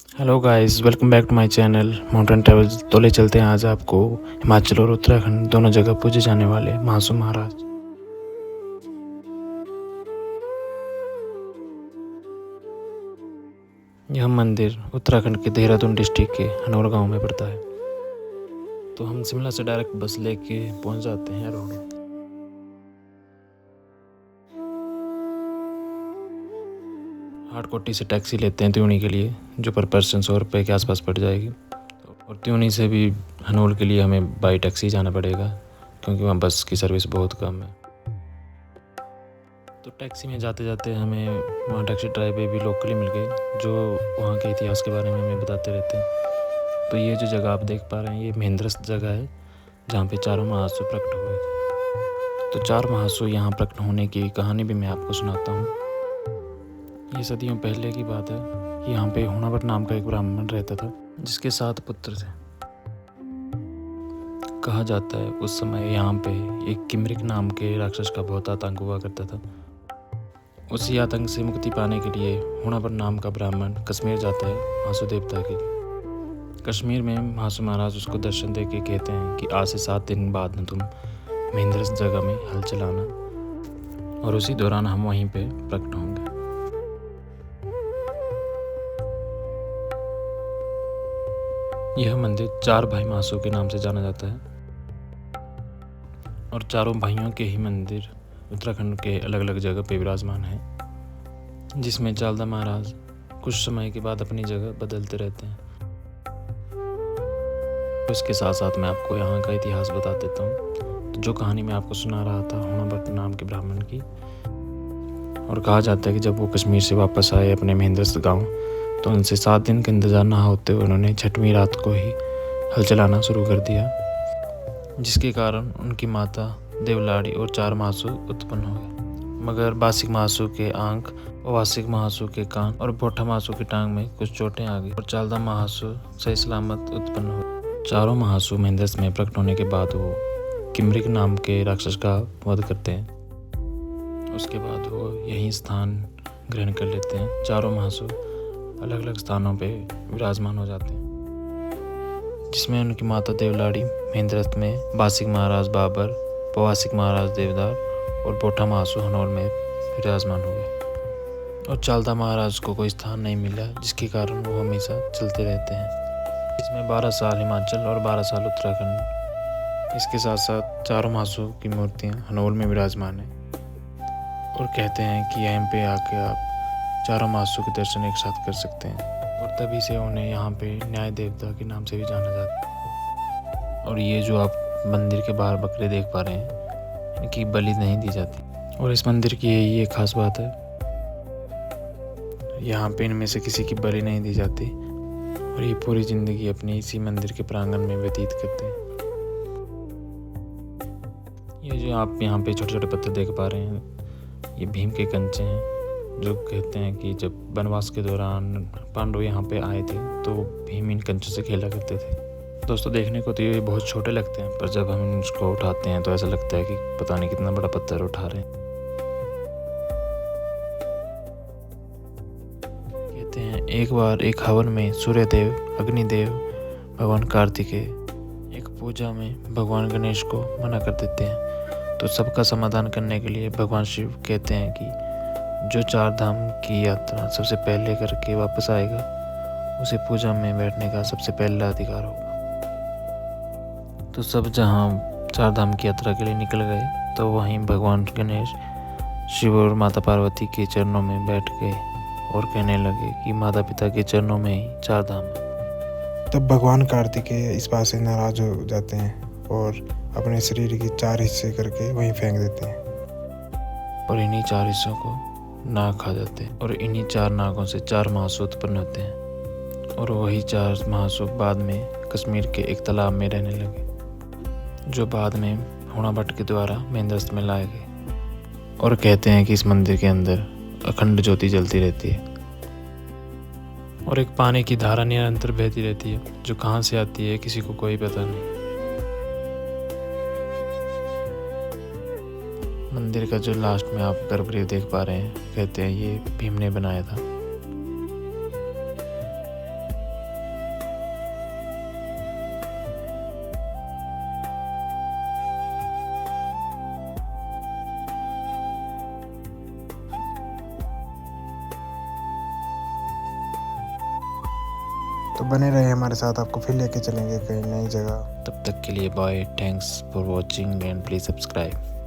Hello guys, welcome back to my channel mountain travels. तो ले चलते हैं आज आपको हिमाचल और उत्तराखंड दोनों जगह पूजे जाने वाले महासू महाराज। यह मंदिर उत्तराखंड के देहरादून डिस्ट्रिक्ट के हनौर गांव में पड़ता है। तो हम शिमला से डायरेक्ट बस लेके पहुंच जाते हैं रोड। हाटकोटी से टैक्सी लेते हैं त्यूनी के लिए, जो पर पर्सन 100 रुपये के आसपास पड़ जाएगी। और त्यूनी से भी हनोल के लिए हमें बाई टैक्सी जाना पड़ेगा, क्योंकि वहाँ बस की सर्विस बहुत कम है। तो टैक्सी में जाते जाते हमें वहाँ टैक्सी ड्राइवर भी लोकली मिल गए, जो वहाँ के इतिहास के बारे में हमें बताते रहते हैं। तो ये जो जगह आप देख पा रहे हैं, ये महेंद्रस्थ जगह है, जहाँ पे चारों महासु प्रकट हुए। तो 4 महासु यहाँ प्रकट होने की कहानी भी मैं आपको सुनाता हूँ। ये सदियों पहले की बात है कि यहाँ पे हुणावट नाम का एक ब्राह्मण रहता था, जिसके 7 पुत्र थे। कहा जाता है उस समय यहाँ पे एक किमरिक नाम के राक्षस का बहुत आतंक हुआ करता था। उसी आतंक से मुक्ति पाने के लिए हुणावट नाम का ब्राह्मण कश्मीर जाता है महासु देवता के। कश्मीर में महासु महाराज उसको दर्शन दे के कहते हैं कि आज से 7 दिन बाद न तुम महेंद्रस्थ जगह में हल चलाना, और उसी दौरान हम वहीं पे प्रकट होंगे। यह मंदिर 4 भाई महासु के नाम से जाना जाता है, और चारों भाइयों के ही मंदिर उत्तराखंड के अलग अलग जगह पे विराजमान हैं, जिसमें चालदा महाराज कुछ समय के बाद अपनी जगह बदलते रहते हैं। इसके साथ साथ मैं आपको यहाँ का इतिहास बता देता हूँ। तो जो कहानी मैं आपको सुना रहा था हुणावट नाम के ब्राह्मण की, और कहा जाता है कि जब वो कश्मीर से वापस आए अपने महेंद्रस्थ गाँव, तो उनसे 7 दिन का इंतजार ना होते हुए उन्होंने 6वीं रात को ही हल चलाना शुरू कर दिया, जिसके कारण उनकी माता देवलाड़ी और 4 महासु उत्पन्न हुए। मगर बासिक महासु के आंख, वासिक महासु के कान और बोठा महासु की टांग में कुछ चोटें आ गई, और चालदा महासु सही सलामत उत्पन्न हुए। चारों महासु महेंद्रस्थ में प्रकट होने के बाद वो किमरिक नाम के राक्षस का वध करते हैं। उसके बाद वो यही स्थान ग्रहण कर लेते हैं। चारों महासु अलग अलग स्थानों पे विराजमान हो जाते हैं, जिसमें उनकी माता देवलाड़ी महेंद्रस्थ में, बासिक महाराज बाबर, पवासिक महाराज देवदार और बोठा महासु हनौल में विराजमान हुए। और चालदा महाराज को कोई स्थान नहीं मिला, जिसके कारण वो हमेशा चलते रहते हैं। इसमें 12 साल हिमाचल और 12 साल उत्तराखंड। इसके साथ साथ चारों महासु की मूर्तियाँ हनौल में विराजमान हैं, और कहते हैं कि यहाँ पे आके आप चारों महासु के दर्शन एक साथ कर सकते हैं, और तभी से उन्हें यहाँ पे न्याय देवता के नाम से भी जाना जाता है। और ये जो आप मंदिर के बाहर बकरे देख पा रहे हैं, इनकी बलि नहीं दी जाती, और इस मंदिर की यही एक खास बात है, यहाँ पे इनमें से किसी की बलि नहीं दी जाती, और ये पूरी ज़िंदगी अपनी इसी मंदिर के प्रांगण में व्यतीत करते हैं। ये जो आप यहाँ पे छोटे छोटे पत्थर देख पा रहे हैं, ये भीम के कंचे हैं, जो कहते हैं कि जब वनवास के दौरान पांडव यहाँ पे आए थे, तो भीम इन कंचों से खेला करते थे। दोस्तों, देखने को तो ये बहुत छोटे लगते हैं, पर जब हम इसको उठाते हैं तो ऐसा लगता है कि पता नहीं कितना बड़ा पत्थर उठा रहे हैं। कहते हैं एक बार एक हवन में सूर्यदेव, अग्निदेव, भगवान कार्तिकेय एक पूजा में भगवान गणेश को मना कर देते हैं। तो सबका समाधान करने के लिए भगवान शिव कहते हैं कि जो 4 धाम की यात्रा सबसे पहले करके वापस आएगा, उसे पूजा में बैठने का सबसे पहला अधिकार होगा। तो सब जहाँ 4 धाम की यात्रा के लिए निकल गए, तो वहीं भगवान गणेश शिव और माता पार्वती के चरणों में बैठ गए और कहने लगे कि माता पिता के चरणों में ही 4 धाम है। तब भगवान कार्तिकेय इस बात से नाराज हो जाते हैं और अपने शरीर के 4 हिस्से करके वहीं फेंक देते हैं, और इन्हीं 4 हिस्सों को नाग खा जाते हैं, और इन्हीं 4 नागों से 4 महासु उत्पन्न होते हैं। और वही 4 महासु बाद में कश्मीर के एक तालाब में रहने लगे, जो बाद में हुणावट के द्वारा महेंद्रस्थ में लाए गए। और कहते हैं कि इस मंदिर के अंदर अखंड ज्योति जलती रहती है, और एक पानी की धारा निरंतर बहती रहती है, जो कहाँ से आती है किसी को कोई पता नहीं। मंदिर का जो लास्ट में आप गर्भगृह देख पा रहे हैं, कहते हैं ये भीम ने बनाया था। तो बने रहे हमारे साथ, आपको फिर लेके चलेंगे कहीं नई जगह। तब तक के लिए bye, thanks for watching and please subscribe.